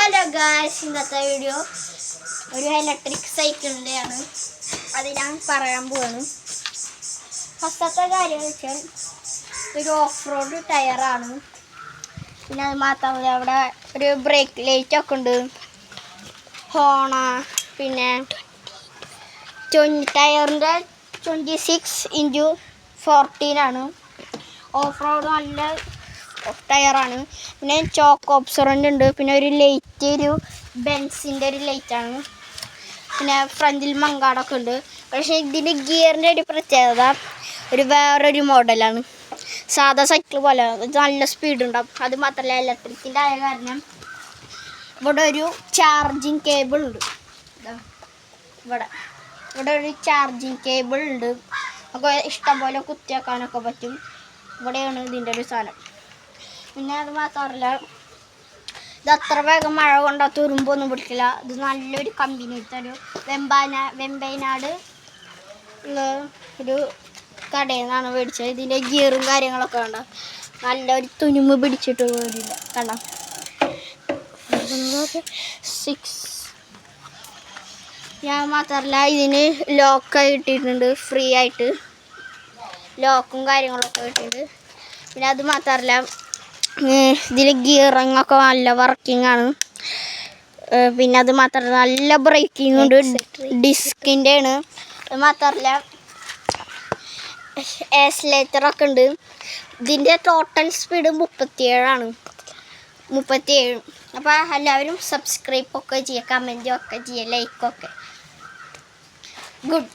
Hello guys, ഇന്നത്തെ video ഒരു electric സൈക്കിളിൻ്റെ ആണ്. അത് ഞാൻ പറയാൻ പോവാണ്. ഫസ്റ്റത്തെ കാര്യം വെച്ചാൽ ഒരു ഓഫ് റോഡ് ടയറാണ്. പിന്നെ അത് മാത്രമല്ല, അവിടെ ഒരു ബ്രേക്ക് ലൈറ്റ് ഒക്കെ ഉണ്ട്, ഹോണ, പിന്നെ ടയറിൻ്റെ 26x14 ആണ്. ഓഫ് റോഡ് നല്ല ടയറാണ്. പിന്നെ ചോക്ക് ഓബ്സറൻ്റ് ഉണ്ട്. പിന്നെ ഒരു ലൈറ്റ്, ഒരു ബെൻസിൻ്റെ ഒരു ലൈറ്റാണ്. പിന്നെ ഫ്രണ്ടിൽ മങ്കാടൊക്കെ ഉണ്ട്. പക്ഷേ ഇതിൻ്റെ ഗിയറിൻ്റെ ഒരു പ്രത്യേകത വേറൊരു മോഡലാണ്. സാധാ സൈക്കിൾ പോലെ നല്ല സ്പീഡ് ഉണ്ടാവും. അത് മാത്രമല്ല, ഇലക്ട്രിക്കിൻ്റെ ആയ കാരണം ഇവിടെ ഒരു ചാർജിങ് കേബിൾ ഉണ്ട്. ഇവിടെ ഒരു ചാർജിങ് കേബിൾ ഉണ്ട്. ഒക്കെ ഇഷ്ടംപോലെ കുത്തിവെക്കാനൊക്കെ പറ്റും. ഇവിടെയാണ് ഇതിൻ്റെ ഒരു സാധനം. പിന്നെ അത് മാത്രമല്ല, ഇത് അത്ര വേഗം മഴ കൊണ്ടാൽ തുരുമ്പൊന്നും പിടിക്കില്ല. ഇത് നല്ലൊരു കമ്പനിയിലത്തെ ഒരു വെമ്പൈനാട് ഉള്ള ഒരു കടയിൽ നിന്നാണ് മേടിച്ചത്. ഇതിൻ്റെ ഗിയറും കാര്യങ്ങളൊക്കെ കണ്ട നല്ലൊരു തുരുമ്പ് പിടിച്ചിട്ട് പോരില്ല. കണ്ട 6. ഞാൻ മാത്രമല്ല, ഇതിന് ലോക്കായി കിട്ടിയിട്ടുണ്ട്. ഫ്രീ ആയിട്ട് ലോക്കും കാര്യങ്ങളൊക്കെ കിട്ടിയിട്ടുണ്ട്. പിന്നെ അത് മാത്രമല്ല, ഇതിൽ ഗിയറിങ്ങൊക്കെ നല്ല വർക്കിംഗ് ആണ്. പിന്നെ അത് മാത്രമല്ല, നല്ല ബ്രേക്കിംഗ് ഉണ്ട്. ഡിസ്കിൻ്റെ ആണ്. അത് മാത്രമല്ല, ആക്സിലറേറ്ററൊക്കെ ഉണ്ട്. ഇതിൻ്റെ ടോട്ടൽ സ്പീഡ് 37 അപ്പോൾ എല്ലാവരും സബ്സ്ക്രൈബൊക്കെ ചെയ്യുക, കമൻറ്റൊക്കെ ചെയ്യുക, ലൈക്കൊക്കെ. ഗുഡ്.